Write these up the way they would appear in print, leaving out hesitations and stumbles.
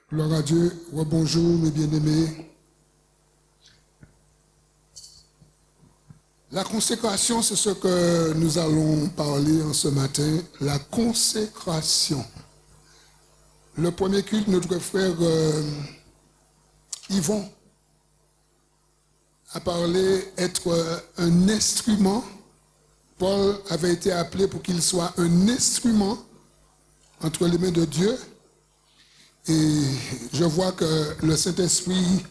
Gloire à Dieu. Bonjour mes bien-aimés. La consécration, c'est ce que nous allons parler en ce matin. La consécration. Le premier culte, notre frère Yvon a parlé être un instrument. Paul avait été appelé pour qu'il soit un instrument entre les mains de Dieu. Et je vois que le Saint-Esprit,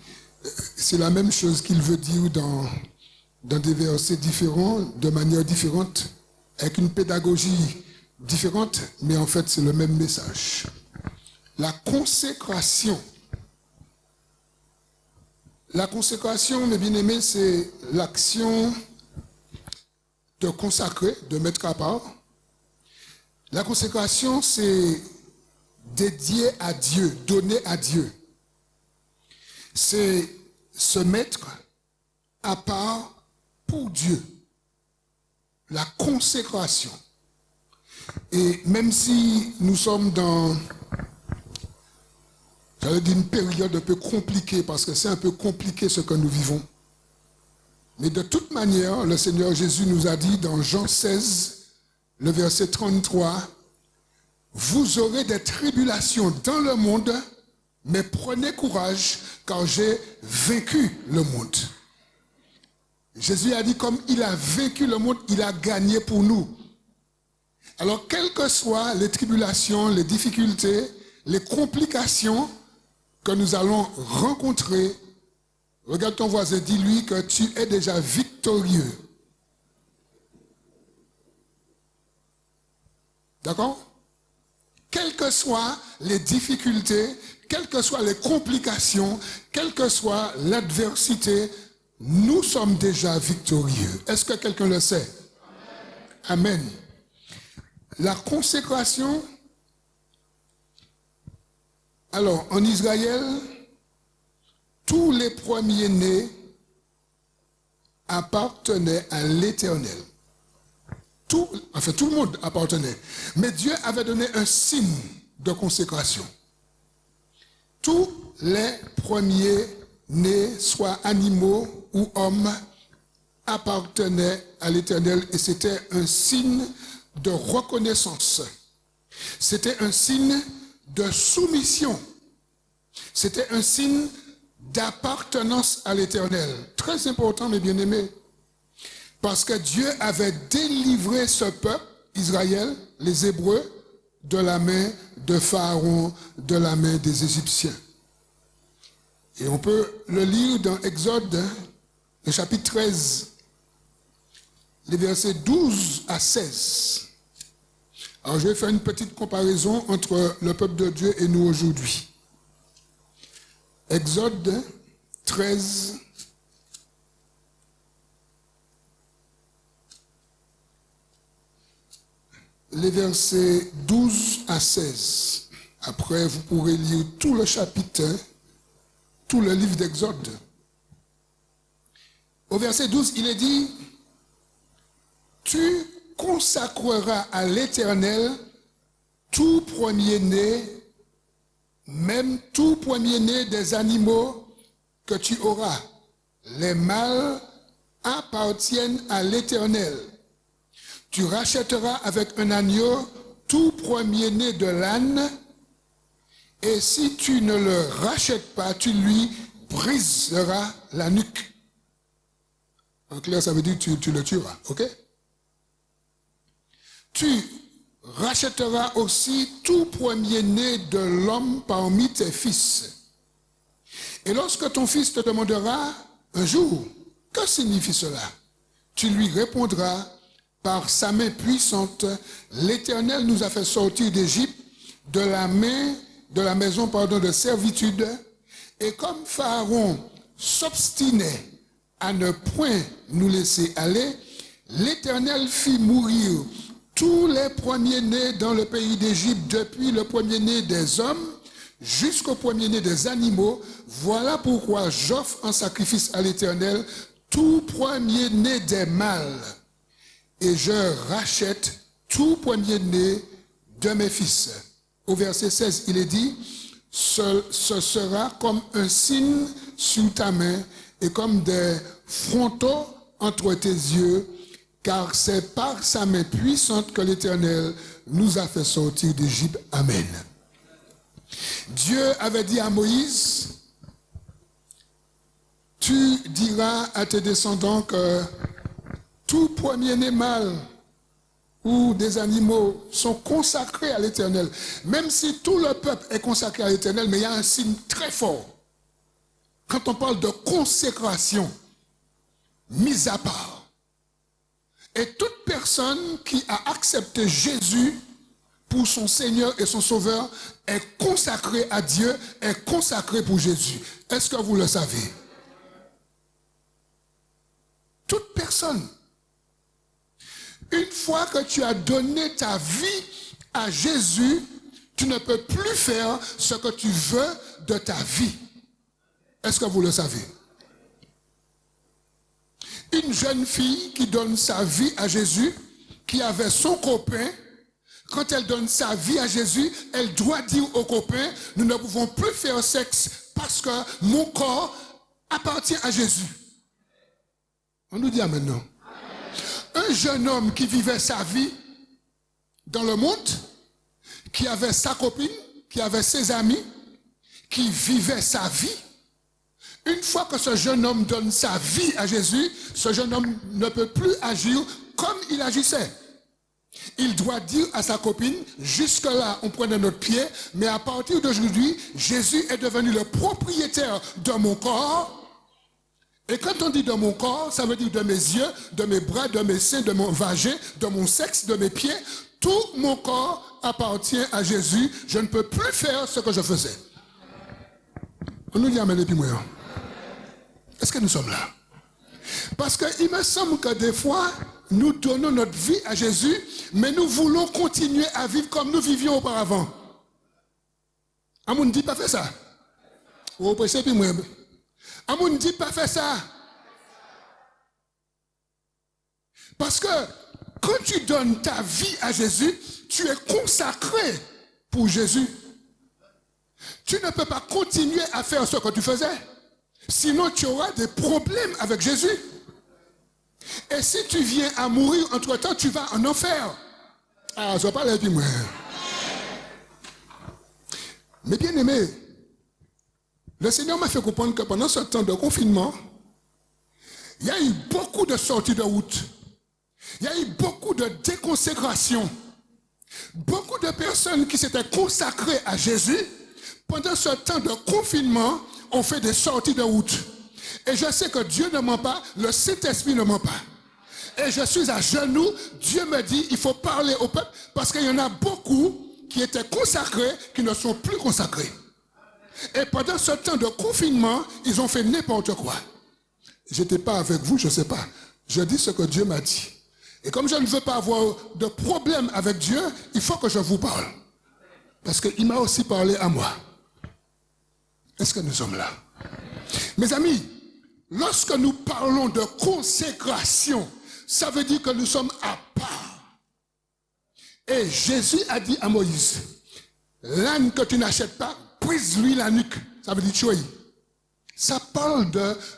c'est la même chose qu'il veut dire dans des versets différents, de manière différente, avec une pédagogie différente, mais en fait c'est le même message. La consécration. La consécration, mes bien-aimés, c'est l'action de consacrer, de mettre à part. La consécration, c'est dédié à Dieu, donné à Dieu. C'est se mettre à part pour Dieu. La consécration. Et même si nous sommes dans, j'allais dire, une période un peu compliquée, parce que c'est un peu compliqué ce que nous vivons. Mais de toute manière, le Seigneur Jésus nous a dit dans Jean 16, le verset 33, « Vous aurez des tribulations dans le monde, mais prenez courage, car j'ai vaincu le monde. » Jésus a dit, comme il a vaincu le monde, il a gagné pour nous. Alors, quelles que soient les tribulations, les difficultés, les complications que nous allons rencontrer, regarde ton voisin, dis-lui que tu es déjà victorieux. D'accord? Quelles que soient les difficultés, quelles que soient les complications, quelle que soit l'adversité, nous sommes déjà victorieux. Est-ce que quelqu'un le sait? Amen. La consécration, alors en Israël, tous les premiers-nés appartenaient à l'Éternel. Tout le monde appartenait. Mais Dieu avait donné un signe de consécration. Tous les premiers-nés, soit animaux ou hommes, appartenaient à l'Éternel et c'était un signe de reconnaissance. C'était un signe de soumission. C'était un signe d'appartenance à l'Éternel. Très important, mes bien-aimés. Parce que Dieu avait délivré ce peuple, Israël, les Hébreux, de la main de Pharaon, de la main des Égyptiens. Et on peut le lire dans Exode, le chapitre 13, les versets 12 à 16. Alors je vais faire une petite comparaison entre le peuple de Dieu et nous aujourd'hui. Exode 13, les versets 12 à 16. Après, vous pourrez lire tout le chapitre, tout le livre d'Exode. Au verset 12, il est dit, « Tu consacreras à l'Éternel tout premier-né, même tout premier-né des animaux que tu auras. Les mâles appartiennent à l'Éternel. Tu rachèteras avec un agneau tout premier-né de l'âne, et si tu ne le rachètes pas, tu lui briseras la nuque. » En clair, ça veut dire que tu le tueras, ok? Tu rachèteras aussi tout premier-né de l'homme parmi tes fils. Et lorsque ton fils te demandera un jour, que signifie cela? Tu lui répondras, par sa main puissante, l'Éternel nous a fait sortir d'Égypte de la maison de servitude, et comme Pharaon s'obstinait à ne point nous laisser aller, l'Éternel fit mourir tous les premiers-nés dans le pays d'Égypte, depuis le premier-né des hommes jusqu'au premier-né des animaux. Voilà pourquoi j'offre en sacrifice à l'Éternel tout premier-né des mâles. Et je rachète tout premier-né de mes fils. Au verset 16, il est dit, ce sera comme un signe sur ta main et comme des frontaux entre tes yeux, car c'est par sa main puissante que l'Éternel nous a fait sortir d'Égypte. Amen. Dieu avait dit à Moïse, tu diras à tes descendants que tout premier-né mâle ou des animaux sont consacrés à l'Éternel. Même si tout le peuple est consacré à l'Éternel, mais il y a un signe très fort. Quand on parle de consécration, mise à part. Et toute personne qui a accepté Jésus pour son Seigneur et son Sauveur est consacrée à Dieu, est consacrée pour Jésus. Est-ce que vous le savez? Toute personne. Une fois que tu as donné ta vie à Jésus, tu ne peux plus faire ce que tu veux de ta vie. Est-ce que vous le savez? Une jeune fille qui donne sa vie à Jésus, qui avait son copain, quand elle donne sa vie à Jésus, elle doit dire au copain, nous ne pouvons plus faire sexe parce que mon corps appartient à Jésus. On nous dit maintenant. Un jeune homme qui vivait sa vie dans le monde, qui avait sa copine, qui avait ses amis, qui vivait sa vie, une fois que ce jeune homme donne sa vie à Jésus, ce jeune homme ne peut plus agir comme il agissait. Il doit dire à sa copine, jusque-là on prenait notre pied, mais à partir d'aujourd'hui, Jésus est devenu le propriétaire de mon corps. Et quand on dit de mon corps, ça veut dire de mes yeux, de mes bras, de mes seins, de mon vagin, de mon sexe, de mes pieds. Tout mon corps appartient à Jésus. Je ne peux plus faire ce que je faisais. On nous dit amen et puis moi. Est-ce que nous sommes là? Parce qu'il me semble que des fois, nous donnons notre vie à Jésus, mais nous voulons continuer à vivre comme nous vivions auparavant. Amoun dit pas fait ça. Vous prêchez puis moi. Amoun dit pas fait ça. Parce que quand tu donnes ta vie à Jésus, tu es consacré pour Jésus. Tu ne peux pas continuer à faire ce que tu faisais. Sinon, tu auras des problèmes avec Jésus. Et si tu viens à mourir entre-temps, tu vas en enfer. Ah, je ne vais pas dire moi. Mais bien aimé, le Seigneur m'a fait comprendre que pendant ce temps de confinement, il y a eu beaucoup de sorties de route. Il y a eu beaucoup de déconsécration. Beaucoup de personnes qui s'étaient consacrées à Jésus, pendant ce temps de confinement, ont fait des sorties de route. Et je sais que Dieu ne ment pas, le Saint-Esprit ne ment pas. Et je suis à genoux, Dieu me dit, il faut parler au peuple, parce qu'il y en a beaucoup qui étaient consacrés, qui ne sont plus consacrés. Et pendant ce temps de confinement, ils ont fait n'importe quoi. Je n'étais pas avec vous, je ne sais pas. Je dis ce que Dieu m'a dit. Et comme je ne veux pas avoir de problème avec Dieu, il faut que je vous parle. Parce qu'il m'a aussi parlé à moi. Est-ce que nous sommes là? Mes amis, lorsque nous parlons de consécration, ça veut dire que nous sommes à part. Et Jésus a dit à Moïse, l'âne que tu n'achètes pas, brise-lui la nuque. Ça veut dire tuer. Ça parle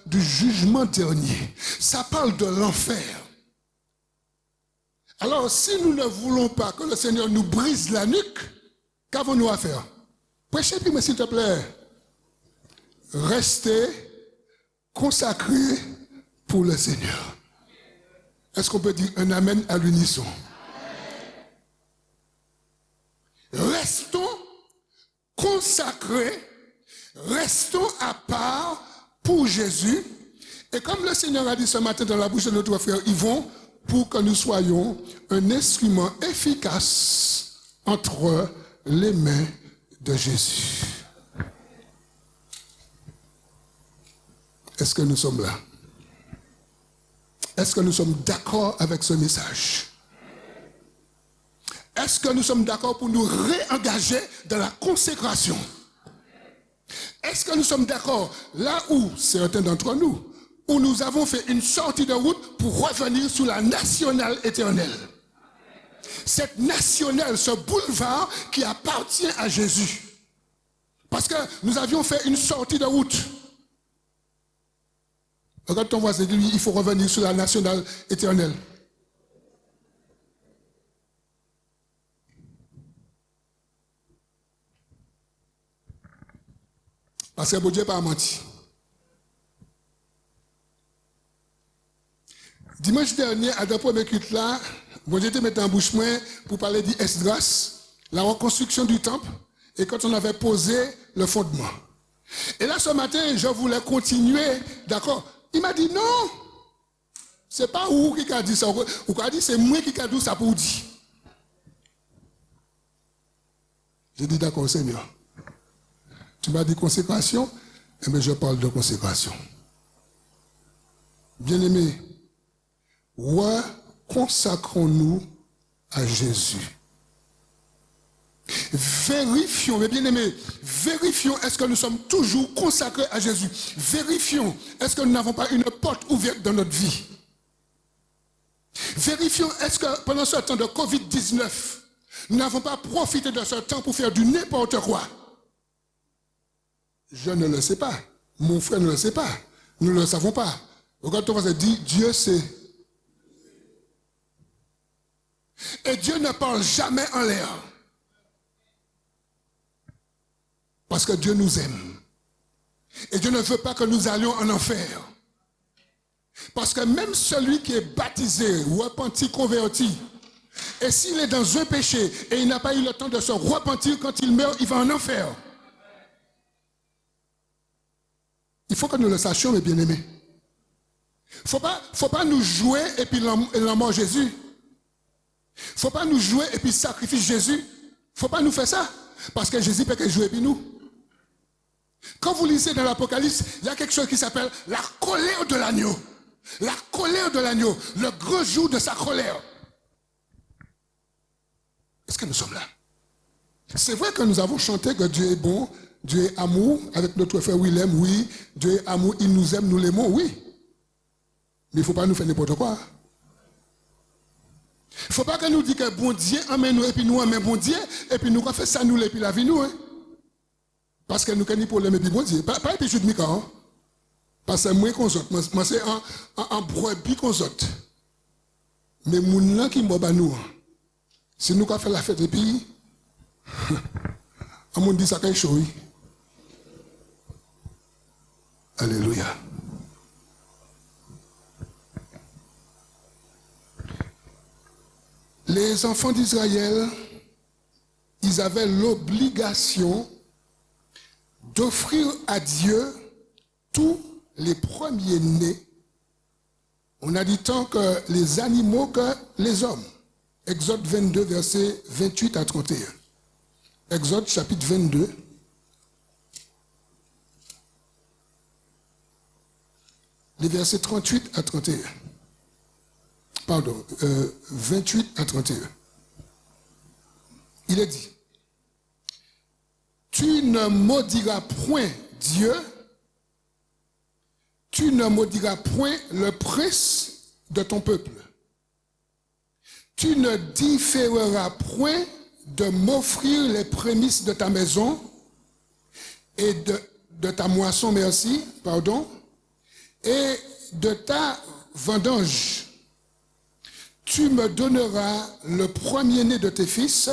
du jugement dernier. Ça parle de l'enfer. Alors, si nous ne voulons pas que le Seigneur nous brise la nuque, qu'avons-nous à faire? Prêchez, puis, s'il te plaît. Restez consacrés pour le Seigneur. Est-ce qu'on peut dire un amen à l'unisson? Restons consacrés, restons à part pour Jésus. Et comme le Seigneur a dit ce matin dans la bouche de notre frère Yvon, pour que nous soyons un instrument efficace entre les mains de Jésus. Est-ce que nous sommes là? Est-ce que nous sommes d'accord avec ce message? Est-ce que nous sommes d'accord pour nous réengager dans la consécration? Est-ce que nous sommes d'accord là où, certains d'entre nous, où nous avons fait une sortie de route pour revenir sur la nationale éternelle? Cette nationale, ce boulevard qui appartient à Jésus. Parce que nous avions fait une sortie de route. Regarde ton voisin, dis-lui, il faut revenir sur la nationale éternelle. Parce que bon Dieu n'a pas menti. Dimanche dernier, à la première culte là, bon Dieu te mettait en bouche main pour parler d'Esdras, la reconstruction du temple, et quand on avait posé le fondement. Et là, ce matin, je voulais continuer, d'accord? Il m'a dit non, c'est pas vous qui a dit ça, ou a dit c'est moi qui a dit ça pour dire. J'ai dit d'accord, Seigneur. Tu m'as dit consécration, eh bien je parle de consécration. Bien-aimés, consacrons-nous à Jésus. Vérifions, mes bien-aimés, vérifions est-ce que nous sommes toujours consacrés à Jésus. Vérifions est-ce que nous n'avons pas une porte ouverte dans notre vie. Vérifions est-ce que pendant ce temps de Covid-19, nous n'avons pas profité de ce temps pour faire du n'importe quoi. Je ne le sais pas. Mon frère ne le sait pas. Nous ne le savons pas. Regarde ton voisin, dit Dieu sait. Et Dieu ne parle jamais en l'air. Parce que Dieu nous aime. Et Dieu ne veut pas que nous allions en enfer. Parce que même celui qui est baptisé, repenti, converti, et s'il est dans un péché et il n'a pas eu le temps de se repentir, quand il meurt, il va en enfer. Il faut que nous le sachions, mes bien-aimés. Faut pas nous jouer et puis la mort Jésus. Faut pas nous jouer et puis sacrifier Jésus. Faut pas nous faire ça. Parce que Jésus peut que jouer et puis nous. Quand vous lisez dans l'Apocalypse, il y a quelque chose qui s'appelle la colère de l'agneau. La colère de l'agneau, le grand jour de sa colère. Est-ce que nous sommes là? C'est vrai que nous avons chanté que Dieu est bon, Dieu est amour, avec notre frère Willem, oui. Dieu est amour, il nous aime, nous l'aimons, oui. Mais il ne faut pas nous faire n'importe quoi. Il ne faut pas que nous disions que bon Dieu emmène nous, et puis nous emmène bon Dieu, et puis nous faisons ça, nous, et puis la vie, nous. Hein? Parce que nous avons des problèmes, et puis bon Dieu. Pas et puis je dis, hein? Parce que moi, qu'on saute, moi, c'est en brebis qu'on saute. Mais mon qui m'a nous, si nous avons fait la fête, et puis, on m'a dit ça quelque chose. Alléluia. Les enfants d'Israël, ils avaient l'obligation d'offrir à Dieu tous les premiers-nés. On a dit tant que les animaux que les hommes. Exode 22, versets 28 à 31. Exode chapitre 22. Les versets 38 à 31. Pardon, 28 à 31. Il est dit, tu ne maudiras point Dieu, tu ne maudiras point le prince de ton peuple. Tu ne différeras point de m'offrir les prémices de ta maison et de ta moisson, merci, pardon, et de ta vendange. Tu me donneras le premier-né de tes fils,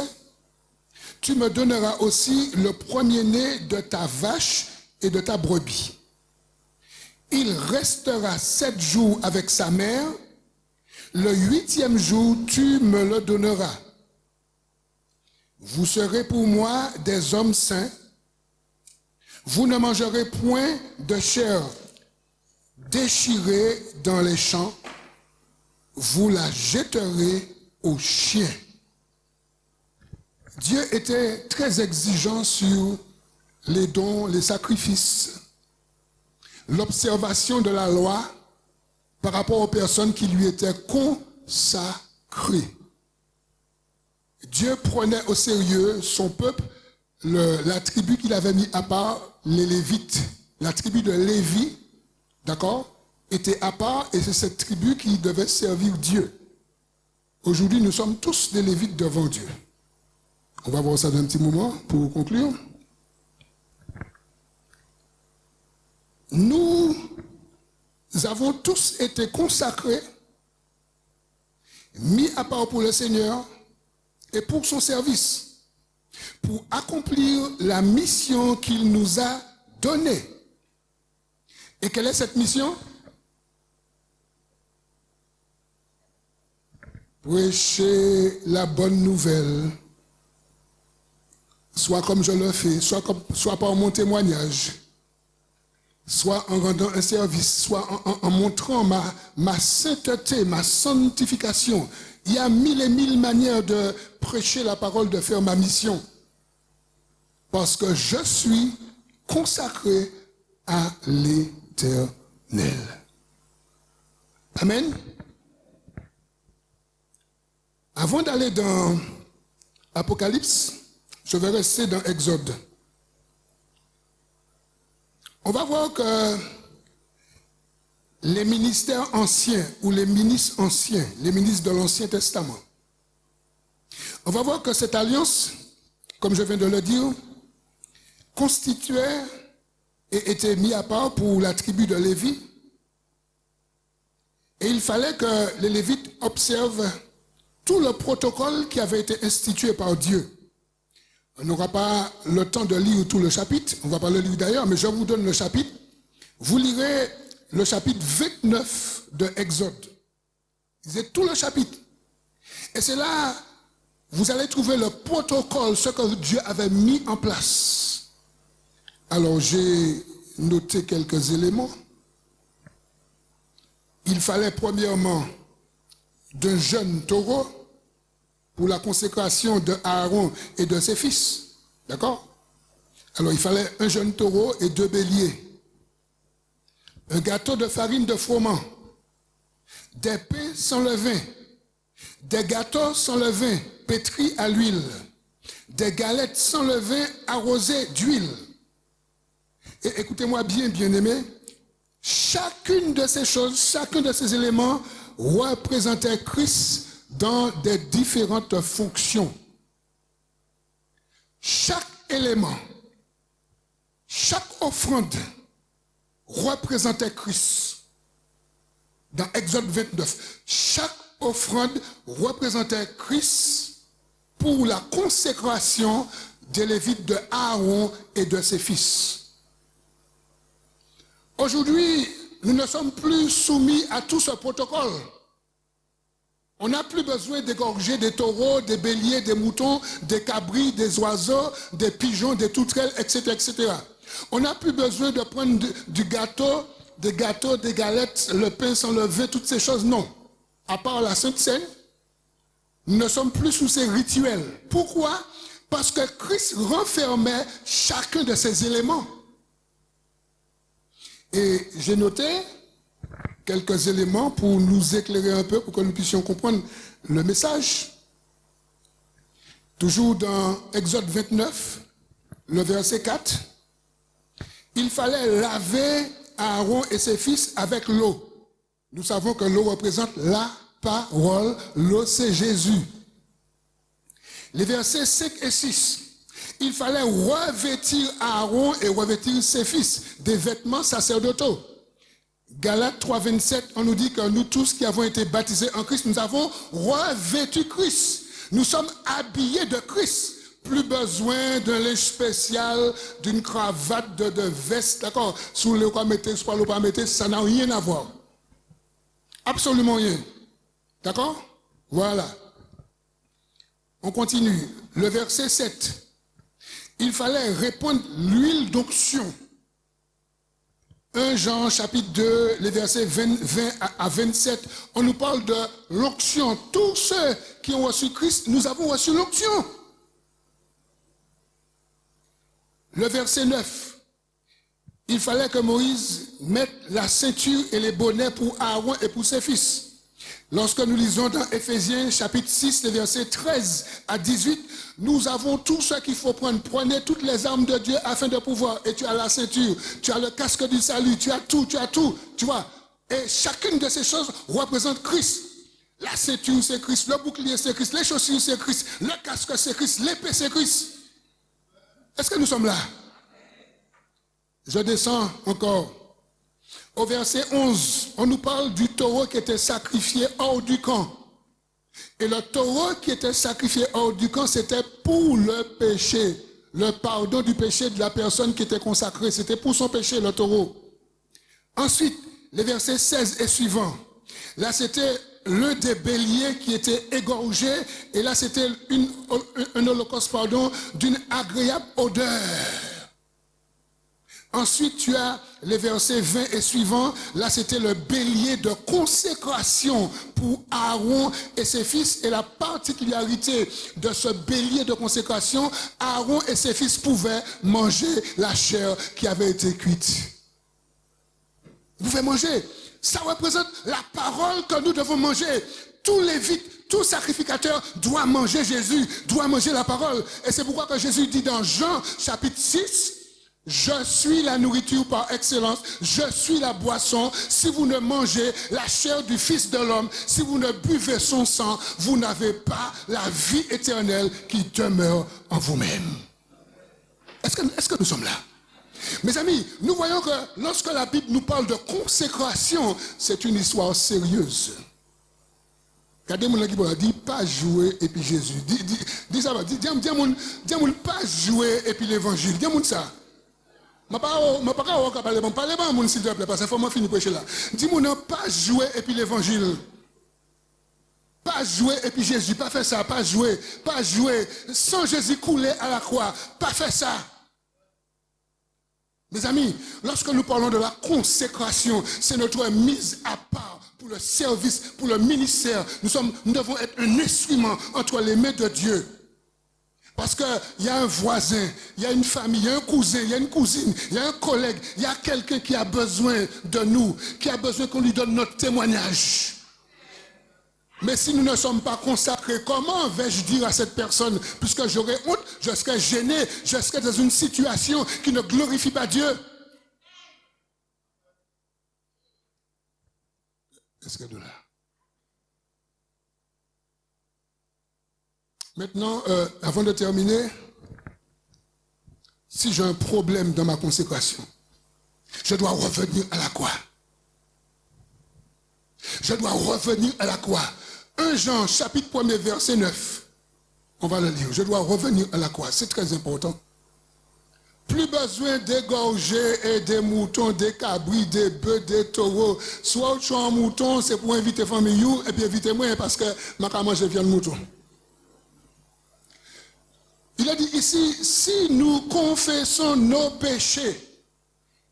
tu me donneras aussi le premier-né de ta vache et de ta brebis. Il restera 7 jours avec sa mère, le 8e jour tu me le donneras. Vous serez pour moi des hommes saints, vous ne mangerez point de chair déchirée dans les champs, vous la jetterez aux chiens. Dieu était très exigeant sur les dons, les sacrifices, l'observation de la loi par rapport aux personnes qui lui étaient consacrées. Dieu prenait au sérieux son peuple, la tribu qu'il avait mis à part, les Lévites. La tribu de Lévi, d'accord, était à part et c'est cette tribu qui devait servir Dieu. Aujourd'hui, nous sommes tous des Lévites devant Dieu. On va voir ça dans un petit moment pour conclure. nous avons tous été consacrés, mis à part pour le Seigneur et pour son service, pour accomplir la mission qu'il nous a donnée. Et quelle est cette mission? Prêcher la bonne nouvelle, soit comme je le fais, soit par mon témoignage, soit en rendant un service, soit en montrant ma sainteté, ma sanctification. Il y a mille et mille manières de prêcher la parole, de faire ma mission. Parce que je suis consacré à l'Éternel. Amen. Avant d'aller dans Apocalypse, je vais rester dans Exode. On va voir que les ministères anciens ou les ministres anciens, les ministres de l'Ancien Testament, on va voir que cette alliance, comme je viens de le dire, constituait et était mis à part pour la tribu de Lévi. Et il fallait que les Lévites observent tout le protocole qui avait été institué par Dieu. On n'aura pas le temps de lire tout le chapitre, on ne va pas le lire d'ailleurs, mais je vous donne le chapitre. Vous lirez le chapitre 29 de Exode. Lisez tout le chapitre. Et c'est là, vous allez trouver le protocole, ce que Dieu avait mis en place. Alors j'ai noté quelques éléments. Il fallait premièrement d'un jeune taureau pour la consécration de Aaron et de ses fils. D'accord? Alors il fallait un jeune taureau et 2 béliers. Un gâteau de farine de froment. Des pains sans levain. Des gâteaux sans levain pétris à l'huile. Des galettes sans levain arrosées d'huile. Et écoutez-moi bien, bien-aimés, chacune de ces choses, chacun de ces éléments représentait Christ dans des différentes fonctions. Chaque élément, chaque offrande représentait Christ. Dans Exode 29, chaque offrande représentait Christ pour la consécration des Lévites de Aaron et de ses fils. Aujourd'hui, nous ne sommes plus soumis à tout ce protocole. On n'a plus besoin d'égorger des taureaux, des béliers, des moutons, des cabris, des oiseaux, des pigeons, des tourterelles, etc., etc. On n'a plus besoin de prendre du gâteau, des galettes, le pain sans levain, toutes ces choses, non. À part la Sainte Seine, nous ne sommes plus sous ces rituels. Pourquoi? Parce que Christ renfermait chacun de ces éléments. Et j'ai noté quelques éléments pour nous éclairer un peu, pour que nous puissions comprendre le message. Toujours dans Exode 29, le verset 4, il fallait laver Aaron et ses fils avec l'eau. Nous savons que l'eau représente la parole, l'eau c'est Jésus. Les versets 5 et 6, il fallait revêtir Aaron et revêtir ses fils des vêtements sacerdotaux. Galates 3, 27, on nous dit que nous tous qui avons été baptisés en Christ, nous avons revêtu Christ. Nous sommes habillés de Christ. Plus besoin d'un linge spécial, d'une cravate, de veste, d'accord? Sous le quoi mettre, soit le pas mettre, ça n'a rien à voir. Absolument rien. D'accord? Voilà. On continue. Le verset 7. Il fallait répandre l'huile d'onction. 1 Jean chapitre 2, les versets 20 à 27, on nous parle de l'onction. Tous ceux qui ont reçu Christ, nous avons reçu l'onction. Le verset 9, il fallait que Moïse mette la ceinture et les bonnets pour Aaron et pour ses fils. Lorsque nous lisons dans Éphésiens chapitre 6, les versets 13 à 18, nous avons tout ce qu'il faut prendre. Prenez toutes les armes de Dieu afin de pouvoir. Et tu as la ceinture, tu as le casque du salut, tu as tout, tu vois. Et chacune de ces choses représente Christ. La ceinture c'est Christ, le bouclier c'est Christ, les chaussures c'est Christ, le casque c'est Christ, l'épée c'est Christ. Est-ce que nous sommes là? Je descends encore. Au verset 11, on nous parle du taureau qui était sacrifié hors du camp. Et le taureau qui était sacrifié hors du camp, c'était pour le péché, le pardon du péché de la personne qui était consacrée. C'était pour son péché, le taureau. Ensuite, les versets 16 et suivants. Là, c'était l'un des béliers qui était égorgé. Et là, c'était un holocauste, d'une agréable odeur. Ensuite, tu as les versets 20 et suivants. Là, c'était le bélier de consécration pour Aaron et ses fils. Et la particularité de ce bélier de consécration, Aaron et ses fils pouvaient manger la chair qui avait été cuite. Vous pouvez manger. Ça représente la parole que nous devons manger. Tous lévites, tout sacrificateur doit manger Jésus, doit manger la parole. Et c'est pourquoi que Jésus dit dans Jean chapitre 6, je suis la nourriture par excellence, je suis la boisson. Si vous ne mangez la chair du Fils de l'homme, si vous ne buvez son sang, vous n'avez pas la vie éternelle qui demeure en vous-même. Est-ce que nous sommes là? Mes amis, nous voyons que lorsque la Bible nous parle de consécration, c'est une histoire sérieuse. Regardez mon qui dit pas jouer et puis Jésus. Dis ça, dis pas jouer et puis l'évangile. Dis-moi ça. Je ne vais pas parler s'il te plaît, parce qu'il faut que je finisse prêcher là. Dis-moi non, pas jouer et puis l'évangile. Pas jouer et puis Jésus, pas faire ça, pas jouer. Sans Jésus couler à la croix, pas faire ça. Mes amis, lorsque nous parlons de la consécration, c'est notre mise à part pour le service, pour le ministère. Nous devons être un instrument entre les mains de Dieu. Parce qu'il y a un voisin, il y a une famille, il y a un cousin, il y a une cousine, il y a un collègue, il y a quelqu'un qui a besoin de nous, qui a besoin qu'on lui donne notre témoignage. Mais si nous ne sommes pas consacrés, comment vais-je dire à cette personne, puisque j'aurais honte, je serais gêné, je serais dans une situation qui ne glorifie pas Dieu? Est-ce que nous là? Maintenant, avant de terminer, si j'ai un problème dans ma consécration, je dois revenir à la croix. Je dois revenir à la croix. 1 Jean, chapitre 1er, verset 9. On va le lire. Je dois revenir à la croix. C'est très important. Plus besoin d'égorger et des moutons, des cabris, des bœufs, des taureaux. Soit tu as un mouton, c'est pour inviter famille, et puis inviter moi parce que ma maman, je viens de mouton. Il a dit ici, si nous confessons nos péchés,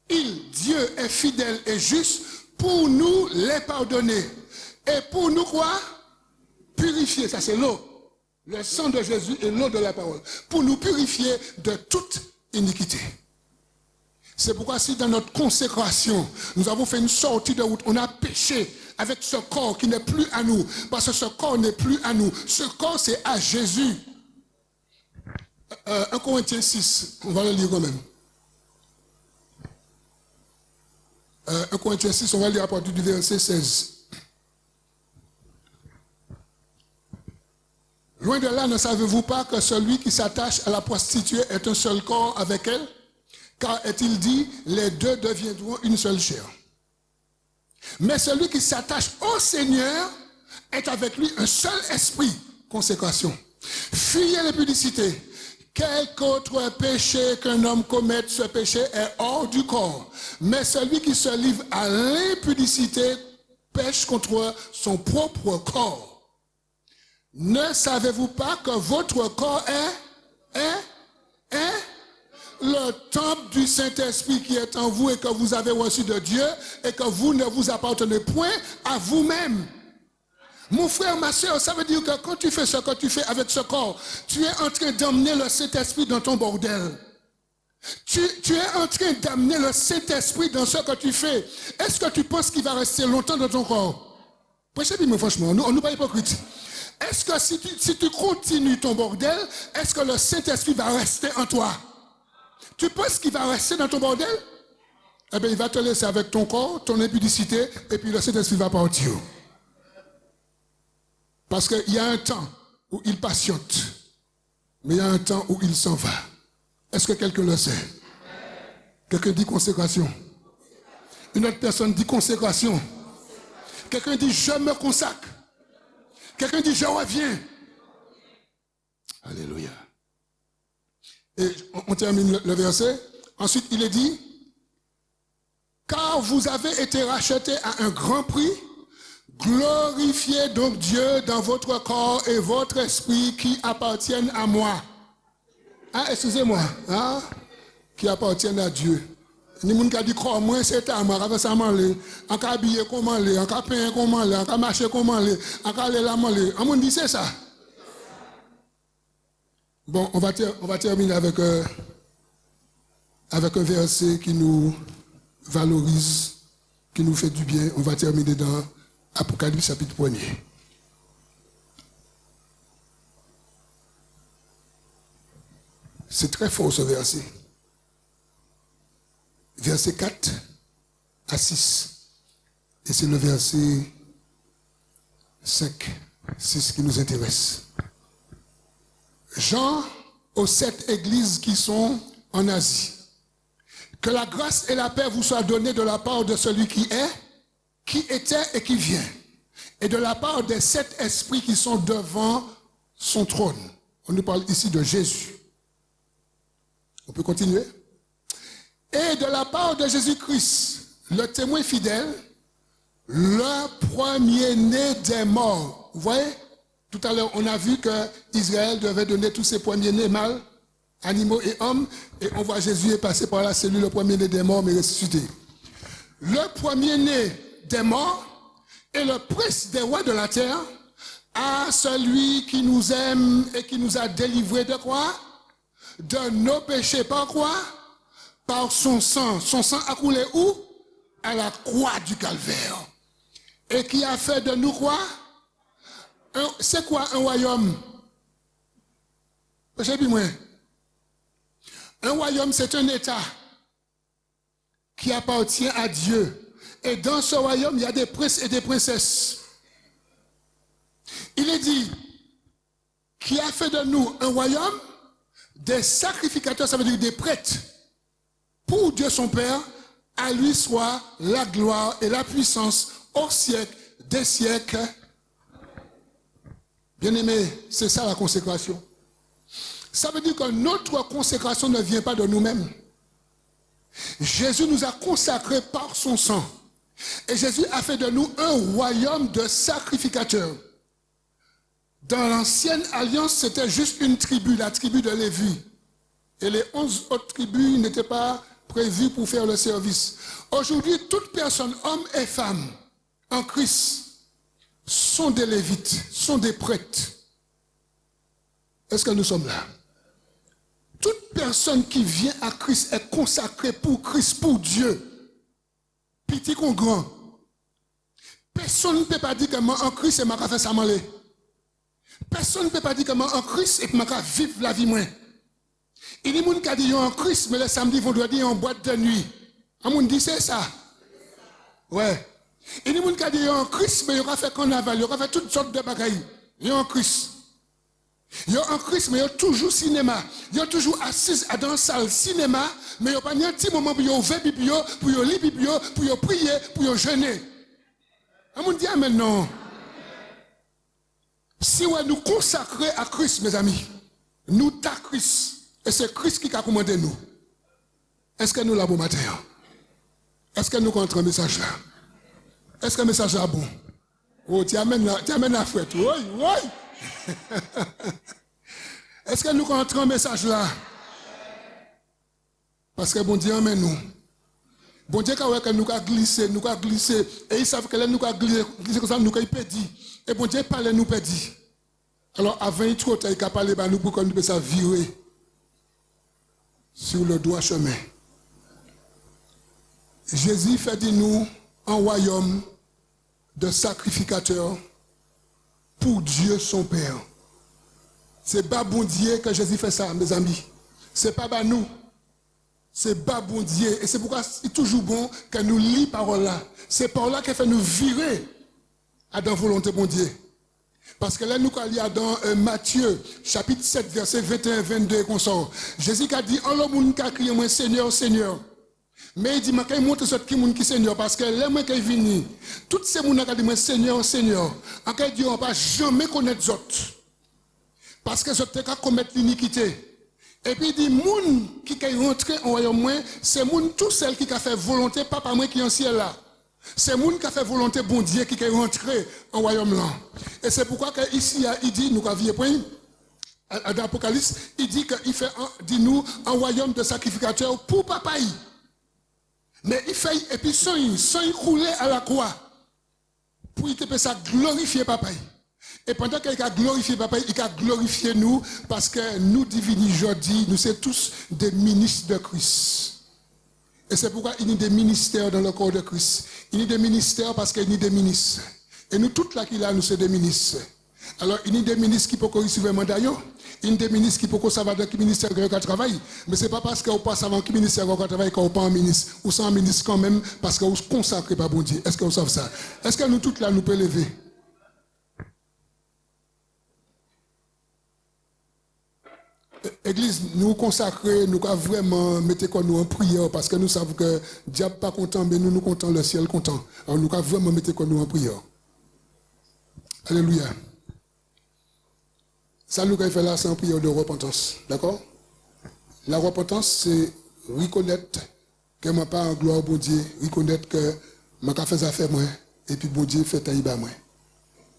Dieu est fidèle et juste pour nous les pardonner. Et pour nous quoi? Purifier, ça c'est l'eau. Le sang de Jésus et l'eau de la parole. Pour nous purifier de toute iniquité. C'est pourquoi si dans notre consécration, nous avons fait une sortie de route, on a péché avec ce corps qui n'est plus à nous. Parce que ce corps n'est plus à nous. Ce corps c'est à Jésus. 1 Corinthiens 6, on va le lire quand même. 1 Corinthiens 6, on va le lire à partir du verset 16. Loin de là, ne savez-vous pas que celui qui s'attache à la prostituée est un seul corps avec elle? Car est-il dit, les deux deviendront une seule chair. Mais celui qui s'attache au Seigneur est avec lui un seul esprit. Consécration. Fuyez l'impudicité. Quelque autre péché qu'un homme commette, ce péché est hors du corps. Mais celui qui se livre à l'impudicité pêche contre son propre corps. Ne savez-vous pas que votre corps est le temple du Saint-Esprit qui est en vous et que vous avez reçu de Dieu et que vous ne vous appartenez point à vous-même? Mon frère, ma soeur, ça veut dire que quand tu fais ce que tu fais avec ce corps, tu es en train d'emmener le Saint-Esprit dans ton bordel. Tu es en train d'amener le Saint-Esprit dans ce que tu fais. Est-ce que tu penses qu'il va rester longtemps dans ton corps? Prêchez-moi franchement, on n'est pas hypocrite. Est-ce que si tu continues ton bordel, est-ce que le Saint-Esprit va rester en toi? Tu penses qu'il va rester dans ton bordel? Eh bien, il va te laisser avec ton corps, ton impudicité, et puis le Saint-Esprit va partir. Parce qu'il y a un temps où il patiente, mais il y a un temps où il s'en va. Est-ce que quelqu'un le sait? Quelqu'un dit consécration. Une autre personne dit consécration. Quelqu'un dit je me consacre. Quelqu'un dit je reviens. Alléluia. Et on termine le verset. Ensuite, il est dit, car vous avez été rachetés à un grand prix, glorifiez donc Dieu dans votre corps et votre esprit qui appartiennent à moi. Ah, excusez-moi, hein? Qui appartiennent à Dieu. Ni moun ka dit corps moi c'est à moi, avec ça manger, en ka habiller comment aller, en ka peindre comment aller, en ka marcher comment aller, en ka aller là manger. On dit c'est ça. Bon, on va terminer avec un verset qui nous valorise, qui nous fait du bien. On va terminer dans Apocalypse chapitre 1er. C'est très fort ce verset. Verset 4 à 6. Et c'est le verset 5, 6 qui nous intéresse. Jean aux 7 églises qui sont en Asie. Que la grâce et la paix vous soient données de la part de celui qui est, qui était et qui vient. Et de la part des 7 esprits qui sont devant son trône. On nous parle ici de Jésus. On peut continuer? Et de la part de Jésus-Christ, le témoin fidèle, le premier-né des morts. Vous voyez? Tout à l'heure, on a vu que Israël devait donner tous ses premiers-nés mâles, animaux et hommes, et on voit Jésus est passé par là, c'est lui le premier-né des morts, mais ressuscité. Le premier-né des morts et le prince des rois de la terre, à celui qui nous aime et qui nous a délivrés de quoi? De nos péchés. Par quoi? Par son sang. Son sang a coulé où? À la croix du calvaire. Et qui a fait de nous quoi? C'est quoi un royaume? Un royaume, c'est un État qui appartient à Dieu. Et dans ce royaume, il y a des princes et des princesses. Il est dit, qui a fait de nous un royaume, des sacrificateurs, ça veut dire des prêtres, pour Dieu son Père, à lui soit la gloire et la puissance au siècle des siècles. Bien-aimés, c'est ça la consécration. Ça veut dire que notre consécration ne vient pas de nous-mêmes. Jésus nous a consacrés par son sang. Et Jésus a fait de nous un royaume de sacrificateurs. Dans l'ancienne alliance, c'était juste une tribu, la tribu de Lévi. Et les 11 autres tribus n'étaient pas prévues pour faire le service. Aujourd'hui, toute personne, homme et femme, en Christ, sont des Lévites, sont des prêtres. Est-ce que nous sommes là? Toute personne qui vient à Christ est consacrée pour Christ, pour Dieu. Petit ou grand. Personne ne peut pas dire que moi en Christ et je vais faire ça mal. Personne ne peut pas dire que moi en Christ et que je vais vivre la vie moins. Il y a des gens qui disent en Christ, mais le samedi, vendredi, en boîte de nuit. On dit c'est ça. Ouais. Il y a des gens qui disent en Christ, mais ils ont fait carnaval, ils ont fait toutes sortes de bagailles. Ils sont en Christ. Ils sont en Christ, mais ils ont toujours cinéma. Ils sont toujours assis dans la salle cinéma, mais ils n'ont pas un petit moment pour ouvrir la Bible, pour lire la Bible, pour prier, pour jeûner. On dit amen non. Si on nous consacrer à Christ, mes amis, nous ta Christ, et c'est Christ qui a commandé nous. Est-ce que nous l'avons matin? Est-ce que nous comptons un message là? Est-ce que le message est bon? Oh, tu amènes la fouette. Oui, oui. Est-ce que nous comptons un message là? Parce que bon Dieu amène nous. Bon Dieu, quand nous avons glissé, et ils savent que là, nous avons glissé comme ça, nous avons perdu. Et bon Dieu parle, nous perdu. Alors, avant, il faut qu'il parle à nous pour qu'on puisse virer sur le droit chemin. Jésus fait de nous un royaume de sacrificateurs pour Dieu son Père. C'est pas bon Dieu que Jésus fait ça, mes amis. C'est pas bah nous. C'est pas bon Dieu. Et c'est pourquoi c'est toujours bon que nous lisons parole là. C'est par là qu'il fait nous virer à dans volonté bon Dieu. Parce que là, nous allons dans Matthieu, chapitre 7, verset 21-22 qu'on sort. Jésus a dit, en l'homme qui a crié, moi, Seigneur, Seigneur. Mais il dit, je vais montrer ce qui est Seigneur, parce que les gens qui viennent, tous ces gens qui disent Seigneur, Seigneur, en cas Dieu, on ne va jamais connaître les autres. Parce que les autres ont commettre l'iniquité. Et puis il dit, les gens qui sont rentrés en royaume, c'est les gens, tous ceux qui ont fait volonté, papa moi qui est en ciel là. C'est les gens qui ont fait volonté, bon Dieu, qui sont rentrés en royaume là. Et c'est pourquoi ici, il dit, nous avons point. Dans l'Apocalypse, il dit qu'il fait, dit-nous, un royaume de sacrificateurs pour papa. Mais il fait, et puis sans y couler à la croix, pour il peut ça glorifier papa. Et pendant qu'il a glorifié papa, il a glorifié nous, parce que nous, divini aujourd'hui, nous sommes tous des ministres de Christ. Et c'est pourquoi il y a des ministères dans le corps de Christ. Il y a des ministères parce qu'il y a des ministres. Et nous, toutes là qui là, nous sommes des ministres. Alors, il y a des ministres qui peuvent recevoir un mandat. Il y a des ministres qui peuvent savoir dans quel ministère ils travaillent. Mais ce n'est pas parce qu'on passe avant quel ministère ils travaillent qu'on n'est pas un ministre. Ou sont un ministre quand même parce qu'on ne se consacre pas bon Dieu. Est-ce que vous savez ça? Est-ce que nous toutes là, nous pouvons lever? Église, nous consacrer, nous vraiment mettre nous en prière parce que nous savons que le diable n'est pas content, mais nous contents, le ciel content. Alors nous vraiment mettre nous en prière. Alléluia. Ça nous fait là, c'est une prière de repentance. D'accord? La repentance, c'est reconnaître que je ne suis pas en gloire au bon Dieu, reconnaître que je n'ai pas fait affaire moi, et puis bon Dieu fait taïba moi.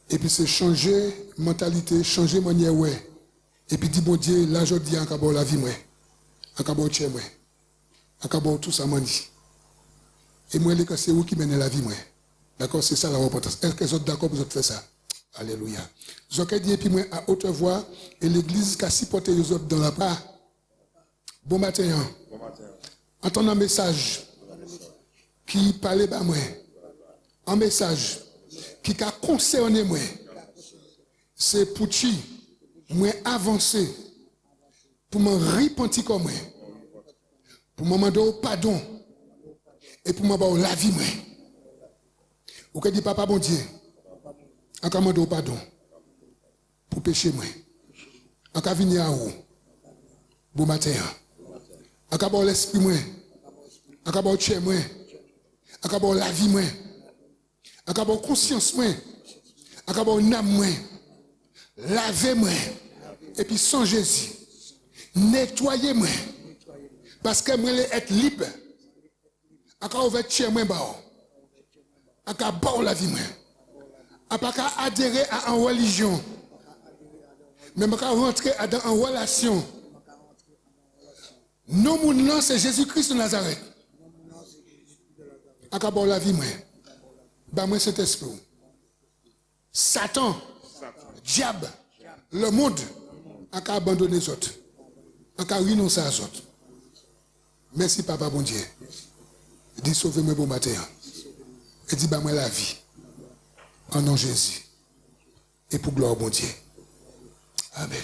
Et puis c'est changer mentalité, changer manière ouais. Et puis dit bon Dieu, là je dis encore la vie moi, encore chez moi, encore tout ça mandi. Et moi c'est vous qui menez la vie moi. D'accord, c'est ça la repentance. Est-ce que vous êtes d'accord pour vous faire ça? Alléluia. Je dis et puis moi à haute voix et l'église qui a supporté les autres dans la part. Bon matin. Bon matin. Entendre un message qui parlait à moi. Un message qui a concerné moi. C'est pour qui moi avancer pour me repentir comme moi. Pour me demander pardon et pour me demander la vie moi. Ou que dit papa bon Dieu. Encore me demander pardon pour pécher moi. Encore venir à vous. Bon matin. Encore l'esprit moi. Encore chez moi. Encore la vie moi. Encore conscience moi. Encore âme moi. Lavez-moi. Et puis sans Jésus. Nettoyez-moi. Parce que moi, je être libre. Encore ouvert chez moi. Encore la vie moi. Encore adhérer à une religion. Mais encore rentrer dans une relation. Non, mon c'est Jésus-Christ de Nazareth. Encore la vie moi. Bah moi cet esprit. Satan. Diable, le monde, a abandonné les autres, a renoncé à les autres. Merci, Papa, bon Dieu. Dis sauvez-moi bon matin. Et dis, bah-moi la vie. En nom de Jésus. Et pour gloire, bon Dieu. Amen.